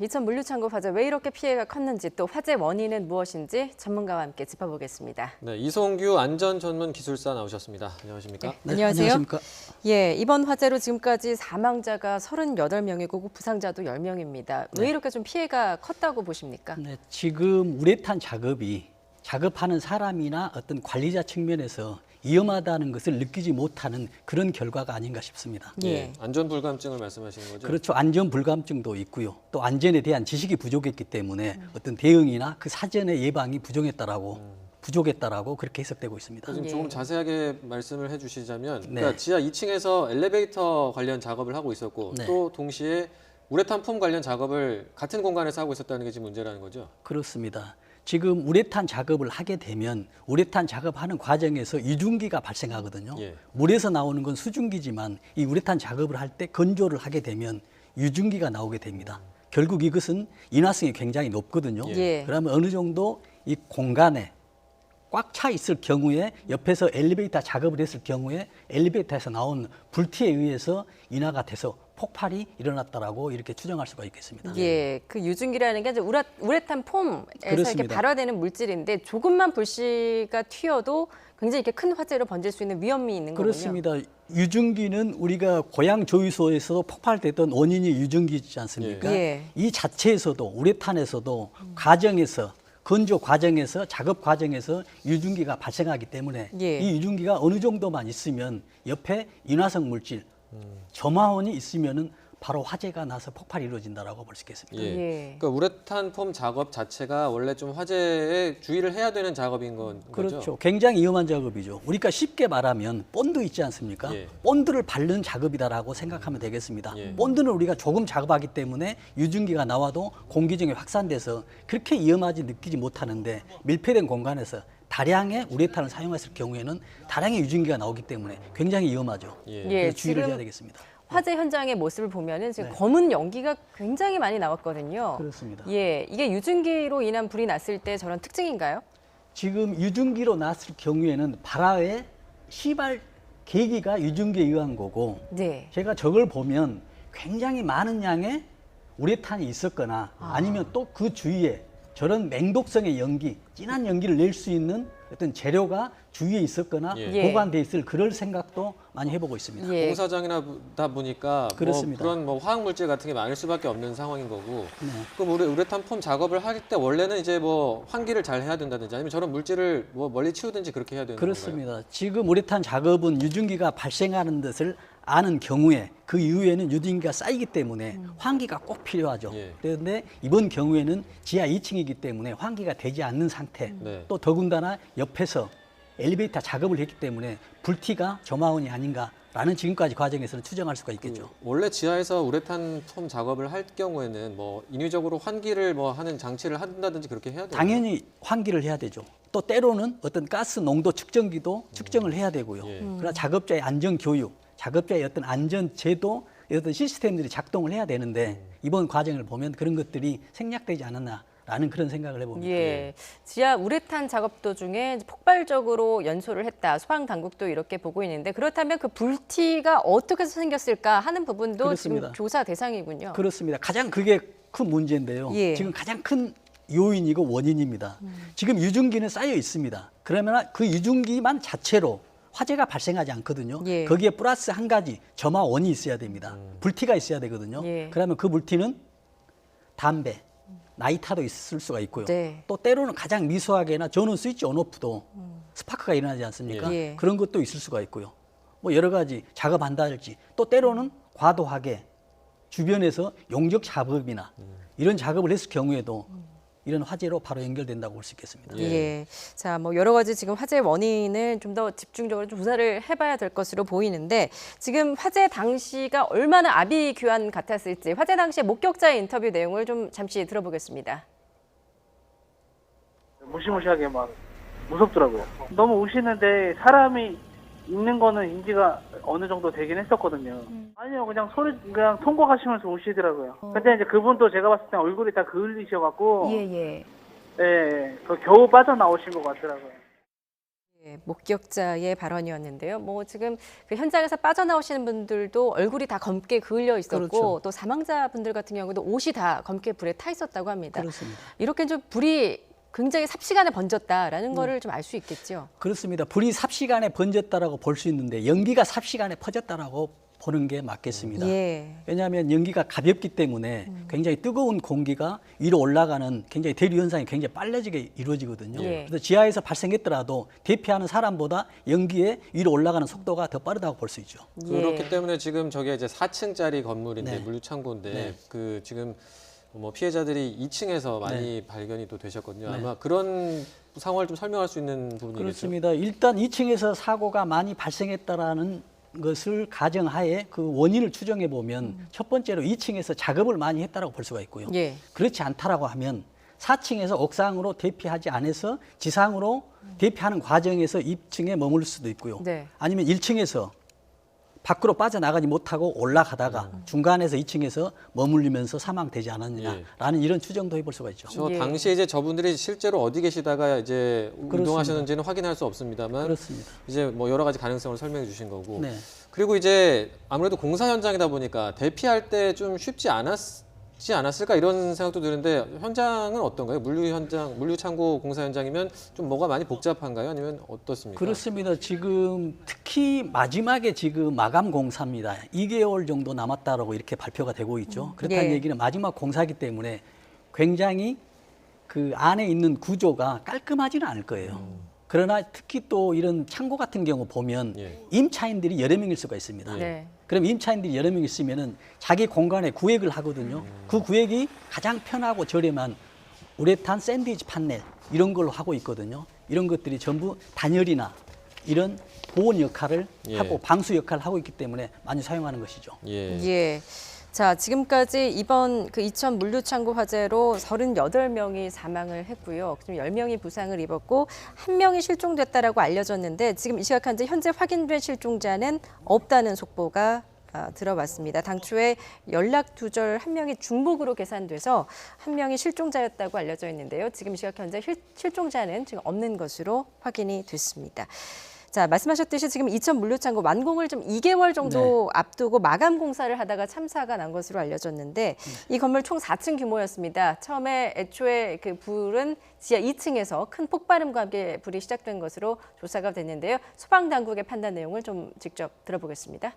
이천 물류창고 화재 왜 이렇게 피해가 컸는지 또 화재 원인은 무엇인지 전문가와 함께 짚어보겠습니다. 네, 이송규 안전전문기술사 나오셨습니다. 안녕하십니까? 네, 안녕하세요. 안녕하십니까? 예, 이번 화재로 지금까지 사망자가 38명이고 부상자도 10명입니다. 왜 이렇게 좀 피해가 컸다고 보십니까? 네, 지금 우레탄 작업이 작업하는 사람이나 어떤 관리자 측면에서 위험하다는 것을 느끼지 못하는 그런 결과가 아닌가 싶습니다. 예. 안전불감증을 말씀하시는 거죠? 그렇죠. 안전 불감증도 있고요. 또 안전에 대한 지식이 부족했기 때문에 어떤 대응이나 그 사전의 예방이 부족했다라고 그렇게 해석되고 있습니다. 지금 예. 조금 자세하게 말씀을 해주시자면, 네. 그러니까 지하 2층에서 엘리베이터 관련 작업을 하고 있었고, 네. 또 동시에 우레탄 폼 관련 작업을 같은 공간에서 하고 있었다는 게 지금 문제라는 거죠? 그렇습니다. 지금 우레탄 작업을 하게 되면 우레탄 작업하는 과정에서 유증기가 발생하거든요. 예. 물에서 나오는 건 수증기지만 이 우레탄 작업을 할 때 건조를 하게 되면 유증기가 나오게 됩니다. 결국 이것은 인화성이 굉장히 높거든요. 예. 그러면 어느 정도 이 공간에 꽉 차 있을 경우에 옆에서 엘리베이터 작업을 했을 경우에 엘리베이터에서 나온 불티에 의해서 인화가 돼서 폭발이 일어났다라고 이렇게 추정할 수가 있겠습니다. 예, 그 유증기라는 게 이제 우레탄 폼에서 이렇게 그렇습니다. 발화되는 물질인데 조금만 불씨가 튀어도 굉장히 이렇게 큰 화재로 번질 수 있는 위험이 있는 거군요. 그렇습니다. 유증기는 우리가 고양 조위소에서도 폭발됐던 원인이 유증기지 않습니까? 예. 이 자체에서도 우레탄에서도 과정에서 건조 과정에서 작업 과정에서 유증기가 발생하기 때문에 예. 이 유증기가 어느 정도만 있으면 옆에 인화성 물질 점화원이 있으면은 바로 화재가 나서 폭발이 이루어진다라고 볼 수 있겠습니다. 예. 예. 그러니까 우레탄 폼 작업 자체가 원래 좀 화재에 주의를 해야 되는 작업인 건 그렇죠. 거죠? 굉장히 위험한 작업이죠. 우리가 쉽게 말하면 본드 있지 않습니까? 예. 본드를 바르는 작업이다라고 생각하면 되겠습니다. 예. 본드는 우리가 조금 작업하기 때문에 유증기가 나와도 공기 중에 확산돼서 그렇게 위험하지 느끼지 못하는데 밀폐된 공간에서 다량의 우레탄을 사용했을 경우에는 다량의 유증기가 나오기 때문에 굉장히 위험하죠. 예. 예, 그래서 주의를 지금 해야 되겠습니다. 화재 현장의 모습을 보면은 지금 네. 검은 연기가 굉장히 많이 나왔거든요. 그렇습니다. 예, 이게 유증기로 인한 불이 났을 때 저런 특징인가요? 지금 유증기로 났을 경우에는 발화의 시발 계기가 유증기에 의한 거고 네. 제가 저걸 보면 굉장히 많은 양의 우레탄이 있었거나 아니면 또 그 주위에 저런 맹독성의 연기, 진한 연기를 낼 수 있는 어떤 재료가 주위에 있었거나 예. 보관돼 있을 그럴 생각도 많이 해보고 있습니다. 예. 공사장이다 보니까 그렇습니다. 그런 화학 물질 같은 게 많을 수밖에 없는 상황인 거고. 네. 그럼 우레탄 폼 작업을 할 때 원래는 이제 뭐 환기를 잘 해야 된다든지 아니면 저런 물질을 뭐 멀리 치우든지 그렇게 해야 되는 건가요? 그렇습니다. 지금 우레탄 작업은 유증기가 발생하는 것을 아는 경우에 그 이후에는 유증기가 쌓이기 때문에 환기가 꼭 필요하죠. 예. 그런데 이번 경우에는 지하 2층이기 때문에 환기가 되지 않는 상태 네. 또 더군다나 옆에서 엘리베이터 작업을 했기 때문에 불티가 점화원이 아닌가라는 지금까지 과정에서는 추정할 수가 있겠죠. 원래 지하에서 우레탄 폼 작업을 할 경우에는 뭐 인위적으로 환기를 뭐 하는 장치를 한다든지 그렇게 해야 돼요. 당연히 환기를 해야 되죠. 또 때로는 어떤 가스 농도 측정기도 측정을 해야 되고요. 예. 그러나 작업자의 안전 교육, 작업자의 어떤 안전 제도, 어떤 시스템들이 작동을 해야 되는데 이번 과정을 보면 그런 것들이 생략되지 않았나라는 그런 생각을 해봅니다. 예. 지하 우레탄 작업 도중에 폭발적으로 연소를 했다. 소방 당국도 이렇게 보고 있는데 그렇다면 그 불티가 어떻게 해서 생겼을까 하는 부분도 그렇습니다. 지금 조사 대상이군요. 그렇습니다. 가장 그게 큰 문제인데요. 예. 지금 가장 큰 요인이고 원인입니다. 지금 유증기는 쌓여 있습니다. 그러면 그 유증기만 자체로 화재가 발생하지 않거든요. 예. 거기에 플러스 한 가지 점화원이 있어야 됩니다. 불티가 있어야 되거든요. 예. 그러면 그 불티는 담배, 나이타도 있을 수가 있고요. 네. 또 때로는 가장 미소하게나 저는 스위치 온오프도 스파크가 일어나지 않습니까? 예. 그런 것도 있을 수가 있고요. 뭐 여러 가지 작업한다든지 또 때로는 과도하게 주변에서 용접 작업이나 이런 작업을 했을 경우에도 이런 화재로 바로 연결된다고 볼 수 있겠습니다. 예. 자, 뭐 여러 가지 지금 화재 원인을 좀 더 집중적으로 좀 조사를 해봐야 될 것으로 보이는데 지금 화재 당시가 얼마나 아비규환 같았을지 화재 당시의 목격자의 인터뷰 내용을 좀 잠시 들어보겠습니다. 무시무시하게 막 무섭더라고요. 너무 우시는데 사람이 있는 거는 인지가 어느 정도 되긴 했었거든요. 아니요, 그냥 그냥 통곡하시면서 우시더라고요. 근데 이제 그분도 제가 봤을 때 얼굴이 다 그을리셔갖고, 예. 예, 그 겨우 빠져나오신 것 같더라고요. 예, 목격자의 발언이었는데요. 뭐 지금 그 현장에서 빠져나오시는 분들도 얼굴이 다 검게 그을려 있었고 그렇죠. 또 사망자분들 같은 경우도 옷이 다 검게 불에 타 있었다고 합니다. 그렇습니다. 이렇게 좀 불이 굉장히 삽시간에 번졌다라는 거를 좀 알 수 있겠죠. 그렇습니다. 불이 삽시간에 번졌다라고 볼 수 있는데 연기가 삽시간에 퍼졌다라고 보는 게 맞겠습니다. 예. 왜냐하면 연기가 가볍기 때문에 굉장히 뜨거운 공기가 위로 올라가는 굉장히 대류 현상이 굉장히 빨라지게 이루어지거든요. 예. 그래서 지하에서 발생했더라도 대피하는 사람보다 연기에 위로 올라가는 속도가 더 빠르다고 볼 수 있죠. 그렇기 때문에 지금 저게 이제 4층짜리 건물인데 네. 물류창고인데 네. 그 지금 뭐 피해자들이 2층에서 많이 발견이 또 되셨거든요. 네. 아마 그런 상황을 좀 설명할 수 있는 부분이겠죠. 그렇습니다. 일단 2층에서 사고가 많이 발생했다라는 것을 가정하에 그 원인을 추정해 보면 첫 번째로 2층에서 작업을 많이 했다라고 볼 수가 있고요. 예. 그렇지 않다라고 하면 4층에서 옥상으로 대피하지 않아서 지상으로 대피하는 과정에서 2층에 머물 수도 있고요. 네. 아니면 1층에서 밖으로 빠져나가지 못하고 올라가다가 중간에서 2층에서 머물리면서 사망되지 않았느냐라는 이런 추정도 해볼 수가 있죠. 저 예. 당시에 이제 저분들이 실제로 어디 계시다가 이제 그렇습니다. 운동하셨는지는 확인할 수 없습니다만 그렇습니다. 이제 뭐 여러 가지 가능성을 설명해 주신 거고 네. 그리고 이제 아무래도 공사 현장이다 보니까 대피할 때 좀 쉽지 않았을까 이런 생각도 드는데 현장은 어떤가요? 물류 현장, 물류 창고 공사 현장이면 좀 뭐가 많이 복잡한가요? 아니면 어떻습니까? 그렇습니다. 지금 특히 마지막에 지금 마감 공사입니다. 2개월 정도 남았다라고 이렇게 발표가 되고 있죠. 그렇다는 예. 얘기는 마지막 공사이기 때문에 굉장히 그 안에 있는 구조가 깔끔하지는 않을 거예요. 그러나 특히 또 이런 창고 같은 경우 보면 예. 임차인들이 여러 명일 수가 있습니다. 네. 그럼 임차인들이 여러 명 있으면은 자기 공간에 구획을 하거든요. 그 구획이 가장 편하고 저렴한 우레탄 샌드위치 판넬 이런 걸로 하고 있거든요. 이런 것들이 전부 단열이나 이런 보온 역할을 예. 하고 방수 역할을 하고 있기 때문에 많이 사용하는 것이죠. 예. 예. 자, 지금까지 이번 그 이천 물류창고 화재로 38명이 사망을 했고요. 좀 10명이 부상을 입었고 1명이 실종됐다라고 알려졌는데 지금 이 시각 현재 확인된 실종자는 없다는 속보가 들어왔습니다. 당초에 연락 두절 1명이 중복으로 계산돼서 1명이 실종자였다고 알려져 있는데요. 지금 이 시각 현재 실종자는 지금 없는 것으로 확인이 됐습니다. 자, 말씀하셨듯이 지금 이천 물류창고 완공을 좀 2개월 정도 앞두고 마감 공사를 하다가 참사가 난 것으로 알려졌는데 이 건물 총 4층 규모였습니다. 처음에 애초에 그 불은 지하 2층에서 큰 폭발음과 함께 불이 시작된 것으로 조사가 됐는데요. 소방당국의 판단 내용을 좀 직접 들어보겠습니다.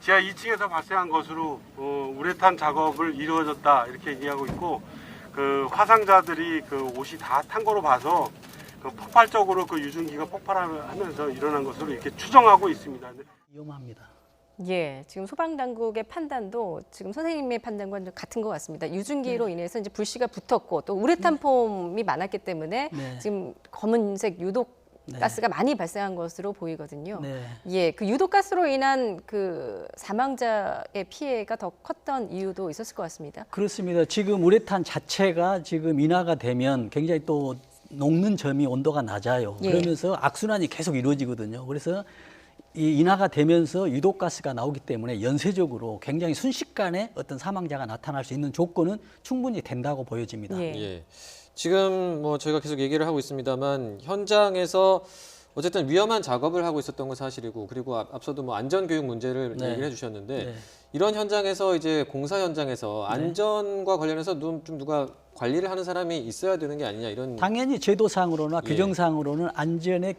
지하 2층에서 발생한 것으로 우레탄 작업을 이루어졌다 이렇게 얘기하고 있고 그 화상자들이 그 옷이 다 탄 거로 봐서 그 폭발적으로 그 유증기가 폭발하면서 일어난 것으로 이렇게 추정하고 있습니다. 위험합니다. 예, 지금 소방당국의 판단도 지금 선생님의 판단과 좀 같은 것 같습니다. 유증기로 인해서 이제 불씨가 붙었고 또 우레탄 폼이 많았기 때문에 네. 지금 검은색 유독 네. 가스가 많이 발생한 것으로 보이거든요. 네. 예, 그 유독가스로 인한 그 사망자의 피해가 더 컸던 이유도 있었을 것 같습니다. 그렇습니다. 지금 우레탄 자체가 지금 인화가 되면 굉장히 또 녹는 점이 온도가 낮아요. 예. 그러면서 악순환이 계속 이루어지거든요. 그래서 이 인화가 되면서 유독가스가 나오기 때문에 연쇄적으로 굉장히 순식간에 어떤 사망자가 나타날 수 있는 조건은 충분히 된다고 보여집니다. 예. 예. 지금 뭐 저희가 계속 얘기를 하고 있습니다만 현장에서 어쨌든 위험한 작업을 하고 있었던 건 사실이고 그리고 앞서도 뭐 안전 교육 문제를 네. 얘기를 해주셨는데 네. 이런 현장에서 이제 공사 현장에서 안전과 관련해서 좀 누가 관리를 하는 사람이 있어야 되는 게 아니냐 이런 당연히 제도상으로나 예. 규정상으로는 안전의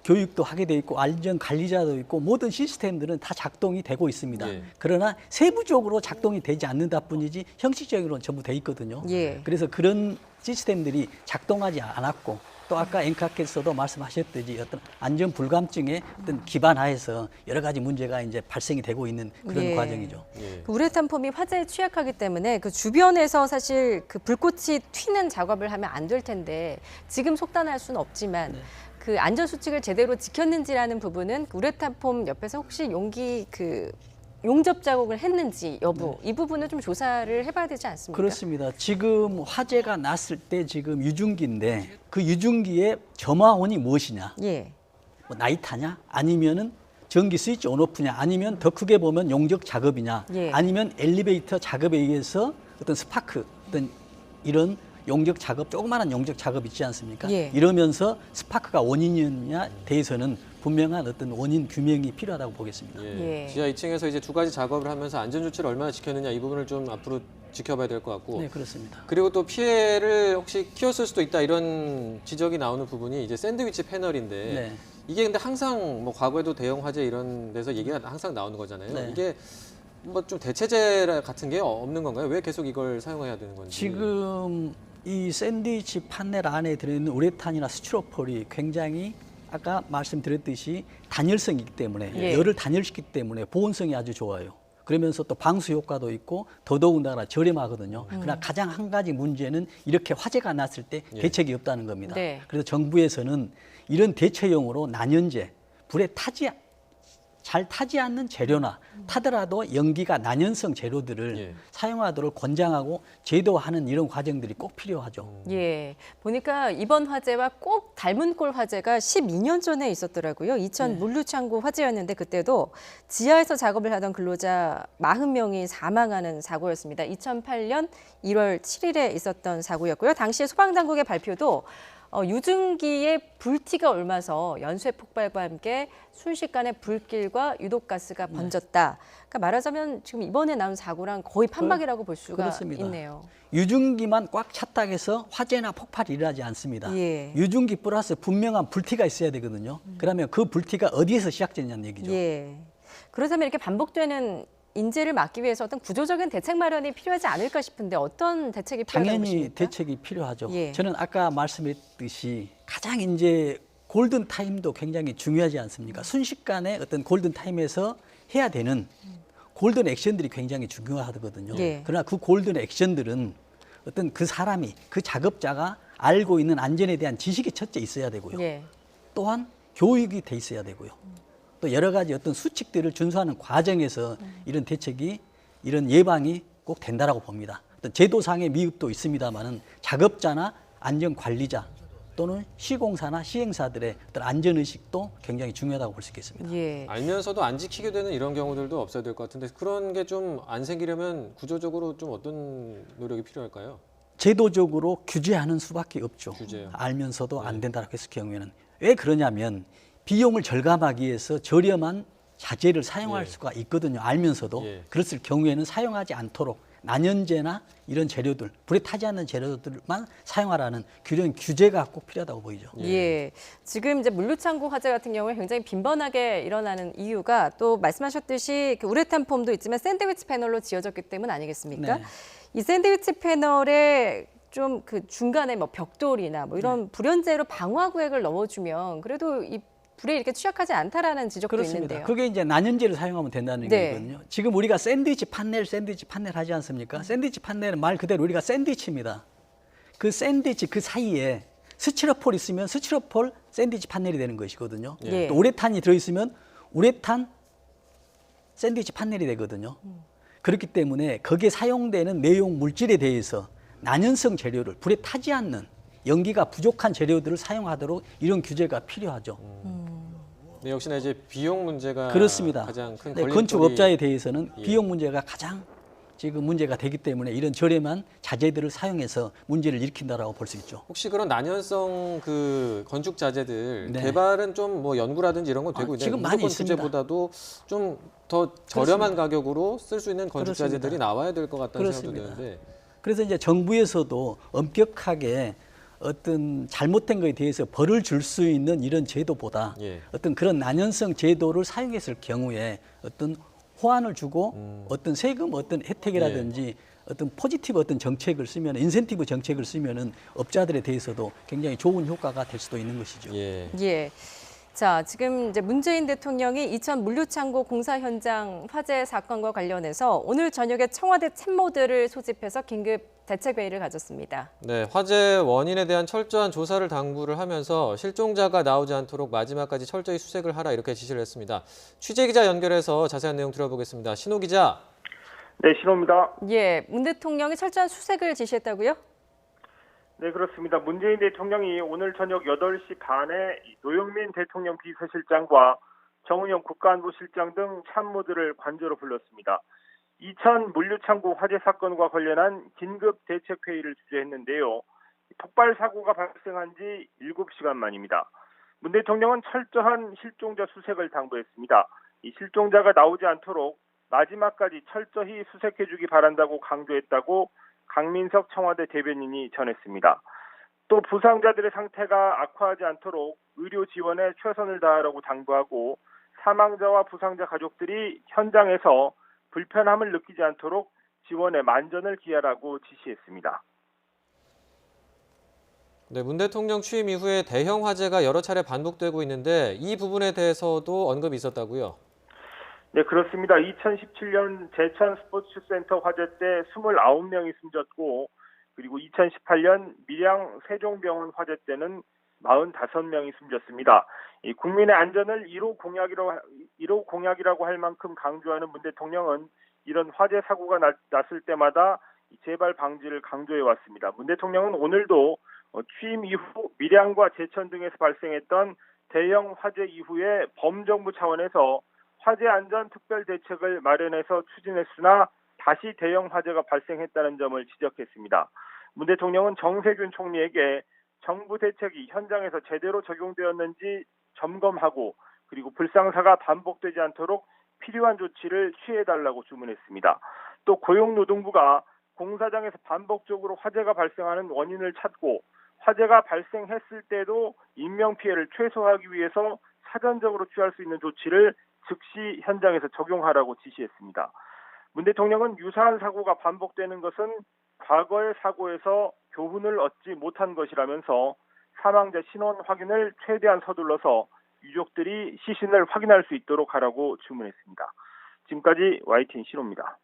교육도 하게 돼 있고 안전 관리자도 있고 모든 시스템들은 다 작동이 되고 있습니다. 예. 그러나 세부적으로 작동이 되지 않는다 뿐이지 형식적으로는 전부 돼 있거든요. 예. 그래서 그런 시스템들이 작동하지 않았고 또 아까 앵커께서도 말씀하셨듯이 어떤 안전 불감증에 어떤 기반하에서 여러 가지 문제가 이제 발생이 되고 있는 그런 예. 과정이죠. 예. 그 우레탄 폼이 화재에 취약하기 때문에 그 주변에서 사실 그 불꽃이 튀는 작업을 하면 안 될 텐데 지금 속단할 수는 없지만 그 안전 수칙을 제대로 지켰는지라는 부분은 그 우레탄 폼 옆에서 혹시 용기 그 용접 작업을 했는지 여부 이 부분은 좀 조사를 해봐야 되지 않습니까? 그렇습니다. 지금 화재가 났을 때 지금 유증기인데 그 유증기의 점화원이 무엇이냐? 예. 뭐 나이타냐? 아니면은 전기 스위치 온오프냐? 아니면 더 크게 보면 용접 작업이냐? 예. 아니면 엘리베이터 작업에 의해서 어떤 스파크, 어떤 이런 용접 작업, 조그마한 용접 작업 있지 않습니까? 예. 이러면서 스파크가 원인이었냐 대해서는 분명한 어떤 원인 규명이 필요하다고 보겠습니다. 예. 예. 지하 2층에서 이제 두 가지 작업을 하면서 안전 조치를 얼마나 지켰느냐 이 부분을 좀 앞으로 지켜봐야 될 것 같고. 네, 그렇습니다. 그리고 또 피해를 혹시 키웠을 수도 있다 이런 지적이 나오는 부분이 이제 샌드위치 패널인데 네. 이게 근데 항상 뭐 과거에도 대형 화재 이런 데서 얘기가 항상 나오는 거잖아요. 네. 이게 뭐 좀 대체제 같은 게 없는 건가요? 왜 계속 이걸 사용해야 되는 건지. 지금 이 샌드위치 판넬 안에 들어있는 우레탄이나 스티로폴이 굉장히 아까 말씀드렸듯이 단열성이기 때문에 예. 열을 단열시키기 때문에 보온성이 아주 좋아요. 그러면서 또 방수 효과도 있고 더더군다나 저렴하거든요. 그러나 가장 한 가지 문제는 이렇게 화재가 났을 때 예. 대책이 없다는 겁니다. 네. 그래서 정부에서는 이런 대체용으로 난연제, 불에 잘 타지 않는 재료나 타더라도 연기가 난연성 재료들을 예. 사용하도록 권장하고 제도화하는 이런 과정들이 꼭 필요하죠. 예, 보니까 이번 화재와 꼭 닮은 꼴 화재가 12년 전에 있었더라고요. 이천 물류창고 화재였는데 그때도 지하에서 작업을 하던 근로자 40명이 사망하는 사고였습니다. 2008년 1월 7일에 있었던 사고였고요. 당시에 소방당국의 발표도 유증기에 불티가 옮아서 연쇄 폭발과 함께 순식간에 불길과 유독가스가 번졌다. 그러니까 말하자면 지금 이번에 나온 사고랑 거의 판박이라고 볼 수가 그렇습니다. 있네요. 유증기만 꽉 찼다 해서 화재나 폭발이 일어나지 않습니다. 예. 유증기 플러스 분명한 불티가 있어야 되거든요. 그러면 그 불티가 어디에서 시작됐냐는 얘기죠. 예. 그렇다면 이렇게 반복되는 인재를 막기 위해서 어떤 구조적인 대책 마련이 필요하지 않을까 싶은데 어떤 대책이 필요하다고 당연히 보십니까? 대책이 필요하죠. 예. 저는 아까 말씀했듯이 가장 이제 골든 타임도 굉장히 중요하지 않습니까? 순식간에 어떤 골든 타임에서 해야 되는 골든 액션들이 굉장히 중요하거든요. 예. 그러나 그 골든 액션들은 어떤 그 사람이 그 작업자가 알고 있는 안전에 대한 지식이 첫째 있어야 되고요. 예. 또한 교육이 돼 있어야 되고요. 또 여러 가지 어떤 수칙들을 준수하는 과정에서 이런 대책이 이런 예방이 꼭 된다라고 봅니다. 어떤 제도상의 미흡도 있습니다만은 작업자나 안전 관리자 또는 시공사나 시행사들의 어떤 안전 의식도 굉장히 중요하다고 볼 수 있겠습니다. 예. 알면서도 안 지키게 되는 이런 경우들도 없어야 될 것 같은데 그런 게 좀 안 생기려면 구조적으로 좀 어떤 노력이 필요할까요? 제도적으로 규제하는 수밖에 없죠. 규제요. 알면서도 안 된다고 했을 경우에는 왜 그러냐면 비용을 절감하기 위해서 저렴한 자재를 사용할 예. 수가 있거든요. 알면서도 예. 그랬을 경우에는 사용하지 않도록 난연제나 이런 재료들, 불에 타지 않는 재료들만 사용하라는 그런 규제가 꼭 필요하다고 보이죠. 예. 지금 이제 물류창고 화재 같은 경우에 굉장히 빈번하게 일어나는 이유가 또 말씀하셨듯이 그 우레탄 폼도 있지만 샌드위치 패널로 지어졌기 때문 아니겠습니까? 네. 이 샌드위치 패널에 좀 그 중간에 뭐 벽돌이나 뭐 이런 불연제로 방화구획을 넣어주면 그래도 이 불에 이렇게 취약하지 않다라는 지적도 그렇습니다. 있는데요. 그게 이제 난연제를 사용하면 된다는 네. 얘기거든요. 지금 우리가 샌드위치 판넬 하지 않습니까? 샌드위치 판넬은 말 그대로 우리가 샌드위치입니다. 그 샌드위치 그 사이에 스티로폴 있으면 스티로폴 샌드위치 판넬이 되는 것이거든요. 예. 또 우레탄이 들어있으면 우레탄 샌드위치 판넬이 되거든요. 그렇기 때문에 거기에 사용되는 내용 물질에 대해서 난연성 재료를 불에 타지 않는 연기가 부족한 재료들을 사용하도록 이런 규제가 필요하죠. 네, 역시나 이제 비용 문제가 그렇습니다. 가장 큰 네, 걸림돌이 건축업자에 대해서는 예. 비용 문제가 가장 지금 문제가 되기 때문에 이런 저렴한 자재들을 사용해서 문제를 일으킨다라고 볼 수 있죠. 혹시 그런 난연성 그 건축 자재들 네. 개발은 좀 뭐 연구라든지 이런 건 되고 있는데 지금 많이 무조건 있습니다. 규제보다도 좀 더 저렴한 가격으로 쓸 수 있는 건축 그렇습니다. 자재들이 나와야 될 것 같다는 그렇습니다. 생각도 드는데 그래서 이제 정부에서도 엄격하게 어떤 잘못된 것에 대해서 벌을 줄 수 있는 이런 제도보다 예. 어떤 그런 난연성 제도를 사용했을 경우에 어떤 호환을 주고 어떤 세금 어떤 혜택이라든지 어떤 포지티브 어떤 정책을 쓰면 인센티브 정책을 쓰면은 업자들에 대해서도 굉장히 좋은 효과가 될 수도 있는 것이죠. 예. 예. 자, 지금 이제 문재인 대통령이 이천 물류창고 공사 현장 화재 사건과 관련해서 오늘 저녁에 청와대 참모들을 소집해서 긴급 대책회의를 가졌습니다. 네, 화재 원인에 대한 철저한 조사를 당부를 하면서 실종자가 나오지 않도록 마지막까지 철저히 수색을 하라 이렇게 지시를 했습니다. 취재 기자 연결해서 자세한 내용 들어보겠습니다. 신호 기자. 네, 신호입니다. 예, 문 대통령이 철저한 수색을 지시했다고요? 네, 그렇습니다. 문재인 대통령이 오늘 저녁 8시 반에 노영민 대통령 비서실장과 정은영 국가안보실장 등 참모들을 관저로 불렀습니다. 이천 물류창고 화재 사건과 관련한 긴급 대책회의를 주재했는데요. 폭발 사고가 발생한 지 7시간 만입니다. 문 대통령은 철저한 실종자 수색을 당부했습니다. 이 실종자가 나오지 않도록 마지막까지 철저히 수색해주기 바란다고 강조했다고 강민석 청와대 대변인이 전했습니다. 또 부상자들의 상태가 악화하지 않도록 의료 지원에 최선을 다하라고 당부하고 사망자와 부상자 가족들이 현장에서 불편함을 느끼지 않도록 지원에 만전을 기하라고 지시했습니다. 네, 문 대통령 취임 이후에 대형 화재가 여러 차례 반복되고 있는데 이 부분에 대해서도 언급이 있었다고요? 네, 그렇습니다. 2017년 제천 스포츠센터 화재 때 29명이 숨졌고 그리고 2018년 밀양 세종병원 화재 때는 45명이 숨졌습니다. 이 국민의 안전을 1호 공약이라고 할 만큼 강조하는 문 대통령은 이런 화재 사고가 났을 때마다 재발 방지를 강조해 왔습니다. 문 대통령은 오늘도 취임 이후 밀양과 제천 등에서 발생했던 대형 화재 이후에 범정부 차원에서 화재 안전 특별 대책을 마련해서 추진했으나 다시 대형 화재가 발생했다는 점을 지적했습니다. 문 대통령은 정세균 총리에게 정부 대책이 현장에서 제대로 적용되었는지 점검하고 그리고 불상사가 반복되지 않도록 필요한 조치를 취해달라고 주문했습니다. 또 고용노동부가 공사장에서 반복적으로 화재가 발생하는 원인을 찾고 화재가 발생했을 때도 인명피해를 최소화하기 위해서 사전적으로 취할 수 있는 조치를 즉시 현장에서 적용하라고 지시했습니다. 문 대통령은 유사한 사고가 반복되는 것은 과거의 사고에서 교훈을 얻지 못한 것이라면서 사망자 신원 확인을 최대한 서둘러서 유족들이 시신을 확인할 수 있도록 하라고 주문했습니다. 지금까지 YTN 신호입니다.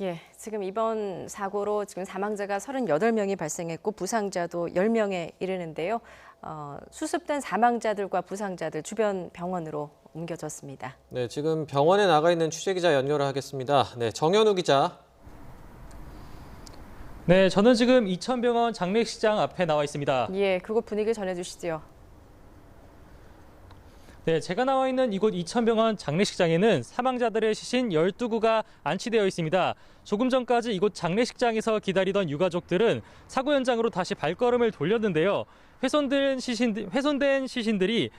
예, 지금 이번 사고로 지금 사망자가 38명이 발생했고 부상자도 10명에 이르는데요. 수습된 사망자들과 부상자들 주변 병원으로 옮겨졌습니다. 네, 지금 병원에 나가 있는 취재기자 연결을 하겠습니다. 네, 정현우 기자. 네, 저는 지금 이천병원 장례식장 앞에 나와 있습니다. 예, 그곳 분위기 전해주시죠. 네, 제가 나와 있는 이곳 이천병원 장례식장에는 사망자들의 시신 12구가 안치되어 있습니다. 조금 전까지 이곳 장례식장에서 기다리던 유가족들은 사고 현장으로 다시 발걸음을 돌렸는데요. 훼손된 시신들이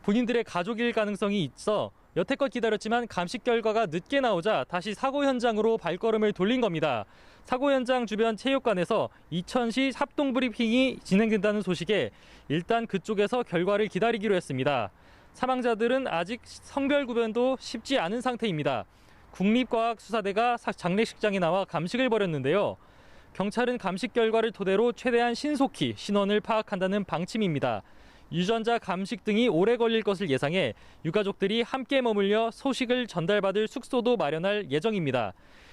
본인들의 가족일 가능성이 있어 여태껏 기다렸지만 감식 결과가 늦게 나오자 다시 사고 현장으로 발걸음을 돌린 겁니다. 사고 현장 주변 체육관에서 이천시 합동 브리핑이 진행된다는 소식에 일단 그쪽에서 결과를 기다리기로 했습니다. 사망자들은 아직 성별 구별도 쉽지 않은 상태입니다. 국립과학수사대가 장례식장에 나와 감식을 벌였는데요. 경찰은 감식 결과를 토대로 최대한 신속히 신원을 파악한다는 방침입니다. 유전자 감식 등이 오래 걸릴 것을 예상해 유가족들이 함께 머물려 소식을 전달받을 숙소도 마련할 예정입니다.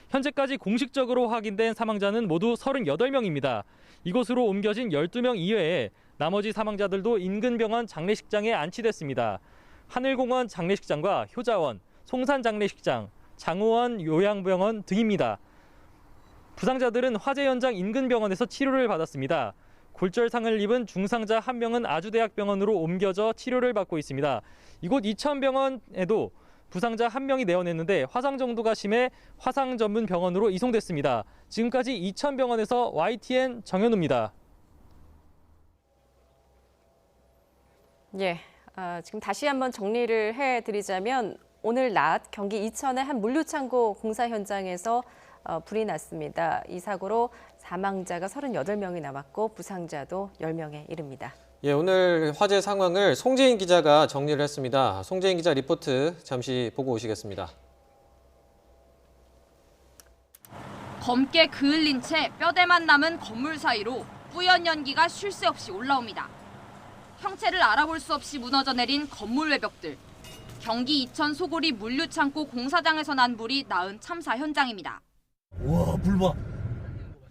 현재까지 공식적으로 확인된 사망자는 모두 38명입니다. 이곳으로 옮겨진 12명 이외에 나머지 사망자들도 인근 병원 장례식장에 안치됐습니다. 하늘공원 장례식장과 효자원, 송산 장례식장, 장호원 요양병원 등입니다. 부상자들은 화재 현장 인근 병원에서 치료를 받았습니다. 골절상을 입은 중상자 1명은 아주대학병원으로 옮겨져 치료를 받고 있습니다. 이곳 이천병원에도 부상자 1명이 내원했는데 화상 정도가 심해 화상 전문 병원으로 이송됐습니다. 지금까지 이천병원에서 YTN 정현우입니다. 예, 지금 다시 한번 정리를 해드리자면 오늘 낮 경기 이천의 한 물류창고 공사 현장에서 불이 났습니다. 이 사고로 사망자가 38명이 남았고 부상자도 10명에 이릅니다. 예, 오늘 화재 상황을 송재인 기자가 정리를 했습니다. 송재인 기자 리포트 잠시 보고 오시겠습니다. 검게 그을린 채 뼈대만 남은 건물 사이로 뿌연 연기가 쉴 새 없이 올라옵니다. 형체를 알아볼 수 없이 무너져 내린 건물 외벽들. 경기 이천 소고리 물류창고 공사장에서 난 불이 낳은 참사 현장입니다. 우와, 불 봐.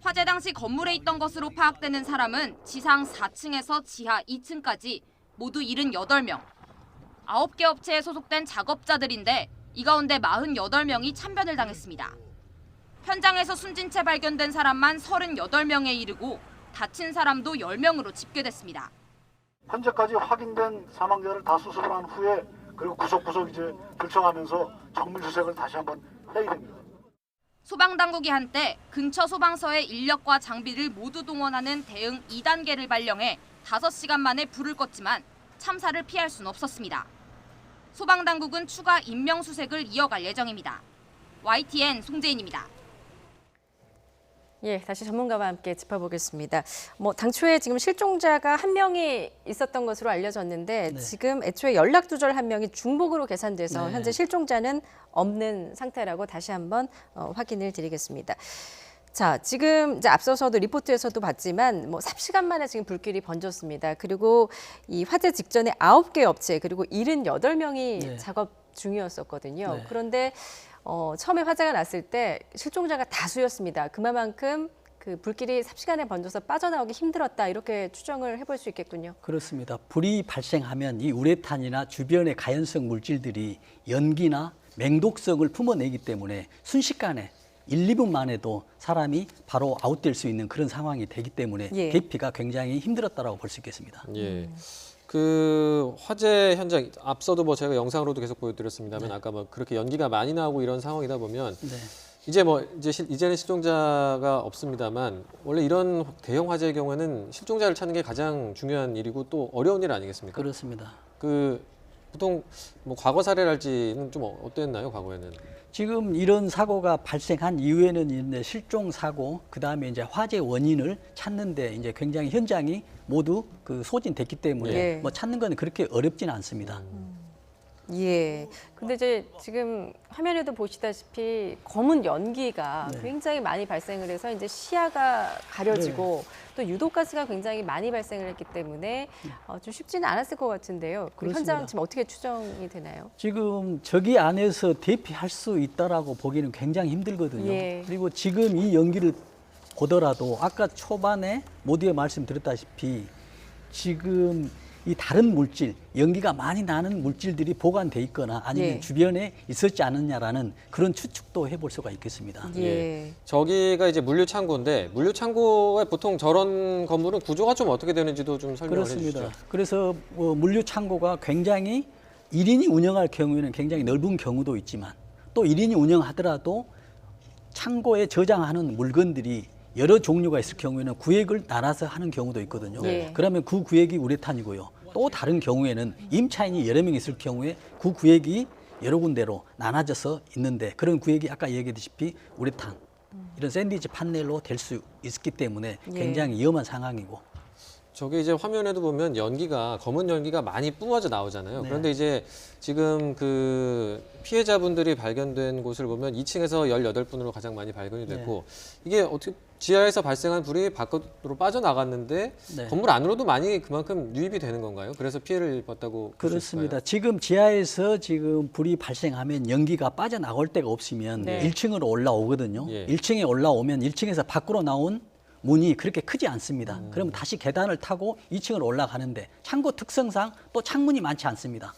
화재 당시 건물에 있던 것으로 파악되는 사람은 지상 4층에서 지하 2층까지 모두 78명. 9개 업체에 소속된 작업자들인데 이 가운데 48명이 참변을 당했습니다. 현장에서 숨진 채 발견된 사람만 38명에 이르고 다친 사람도 10명으로 집계됐습니다. 현재까지 확인된 사망자를 다 수습을 한 후에 그리고 구석구석 이제 결정하면서 정밀 수색을 다시 한번 회의됩니다. 소방당국이 한때 근처 소방서의 인력과 장비를 모두 동원하는 대응 2단계를 발령해 5시간 만에 불을 껐지만 참사를 피할 수는 없었습니다. 소방당국은 추가 인명수색을 이어갈 예정입니다. YTN 송재인입니다. 예, 다시 전문가와 함께 짚어보겠습니다. 당초에 지금 실종자가 한 명이 있었던 것으로 알려졌는데 네. 지금 애초에 연락 두절 한 명이 중복으로 계산돼서 네. 현재 실종자는 없는 상태라고 다시 한번 확인을 드리겠습니다. 자, 지금 이제 앞서서도 리포트에서도 봤지만 3시간 만에 지금 불길이 번졌습니다. 그리고 이 화재 직전에 9개 업체 그리고 78명이 네. 작업 중이었었거든요. 네. 그런데 처음에 화재가 났을 때 실종자가 다수였습니다. 그만큼 그 불길이 삽시간에 번져서 빠져나오기 힘들었다 이렇게 추정을 해볼 수 있겠군요. 그렇습니다. 불이 발생하면 이 우레탄이나 주변의 가연성 물질들이 연기나 맹독성을 품어내기 때문에 순식간에 1, 2분 만에도 사람이 바로 아웃될 수 있는 그런 상황이 되기 때문에 예. 대피가 굉장히 힘들었다고 볼 수 있겠습니다. 예. 그 화재 현장 앞서도 제가 영상으로도 계속 보여드렸습니다만 네. 아까 그렇게 연기가 많이 나오고 이런 상황이다 보면 네. 이제는 실종자가 없습니다만 원래 이런 대형 화재의 경우에는 실종자를 찾는 게 가장 중요한 일이고 또 어려운 일 아니겠습니까? 그렇습니다. 그 보통 과거 사례랄지는 좀 어땠나요? 과거에는? 지금 이런 사고가 발생한 이후에는 이제 실종 사고, 그 다음에 이제 화재 원인을 찾는데 이제 굉장히 현장이 모두 그 소진됐기 때문에 예. 찾는 건 그렇게 어렵지는 않습니다. 예. 근데 이제 지금 화면에도 보시다시피 검은 연기가 네. 굉장히 많이 발생을 해서 이제 시야가 가려지고 또 유독가스가 굉장히 많이 발생을 했기 때문에 좀 쉽지는 않았을 것 같은데요. 그 그렇습니다. 현장 지금 어떻게 추정이 되나요? 지금 저기 안에서 대피할 수 있다라고 보기는 굉장히 힘들거든요. 예. 그리고 지금 이 연기를 보더라도 아까 초반에 모두에 말씀드렸다시피 지금 이 다른 물질, 연기가 많이 나는 물질들이 보관돼 있거나 아니면 예. 주변에 있었지 않느냐라는 그런 추측도 해볼 수가 있겠습니다. 예. 저기가 이제 물류 창고인데 물류 창고에 보통 저런 건물은 구조가 좀 어떻게 되는지도 좀 설명을 그렇습니다. 해주시죠. 그래서 물류 창고가 굉장히 1인이 운영할 경우에는 굉장히 넓은 경우도 있지만 또 1인이 운영하더라도 창고에 저장하는 물건들이 여러 종류가 있을 경우에는 구획을 나눠서 하는 경우도 있거든요. 네. 그러면 그 구획이 우레탄이고요. 또 다른 경우에는 임차인이 여러 명 있을 경우에 그 구획이 여러 군데로 나눠져서 있는데 그런 구획이 아까 얘기했다시피 우레탄, 이런 샌드위치 판넬로 될 수 있기 때문에 굉장히 위험한 상황이고 저게 이제 화면에도 보면 검은 연기가 많이 뿜어져 나오잖아요. 네. 그런데 이제 지금 그 피해자분들이 발견된 곳을 보면 2층에서 18분으로 가장 많이 발견이 됐고 이게 어떻게 지하에서 발생한 불이 밖으로 빠져나갔는데 네. 건물 안으로도 많이 그만큼 유입이 되는 건가요? 그래서 피해를 입었다고 볼수 그렇습니다. 있을까요? 지금 지하에서 지금 불이 발생하면 연기가 빠져나올 데가 없으면 네. 1층으로 올라오거든요. 예. 1층에 올라오면 1층에서 밖으로 나온 문이 그렇게 크지 않습니다. 그럼 다시 계단을 타고 2층으로 올라가는데 창고 특성상 또 창문이 많지 않습니다.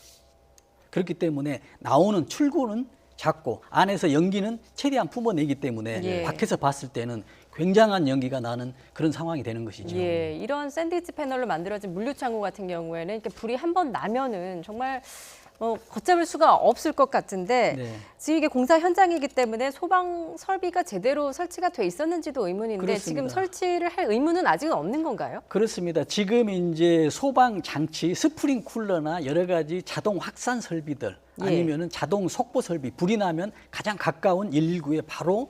그렇기 때문에 나오는 출구는 작고 안에서 연기는 최대한 품어내기 때문에 예. 밖에서 봤을 때는 굉장한 연기가 나는 그런 상황이 되는 것이죠. 예, 이런 샌드위치 패널로 만들어진 물류창고 같은 경우에는 이렇게 불이 한 번 나면은 정말 걷잡을 수가 없을 것 같은데 네. 지금 이게 공사 현장이기 때문에 소방 설비가 제대로 설치가 돼 있었는지도 의문인데 그렇습니다. 지금 설치를 할 의무는 아직은 없는 건가요? 그렇습니다. 지금 이제 소방 장치, 스프링쿨러나 여러 가지 자동 확산 설비들 예. 아니면은 자동 속보 설비, 불이 나면 가장 가까운 119에 바로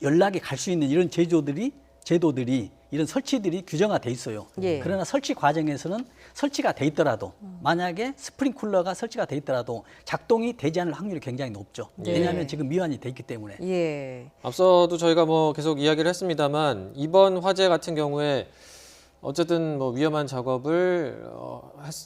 연락이 갈 수 있는 이런 제도들이 이런 설치들이 규정화돼 있어요. 예. 그러나 설치 과정에서는 설치가 돼 있더라도 만약에 스프링쿨러가 설치가 돼 있더라도 작동이 되지 않을 확률이 굉장히 높죠. 예. 왜냐하면 지금 미완이 돼 있기 때문에. 예. 앞서도 저희가 계속 이야기를 했습니다만 이번 화재 같은 경우에 어쨌든 위험한 작업을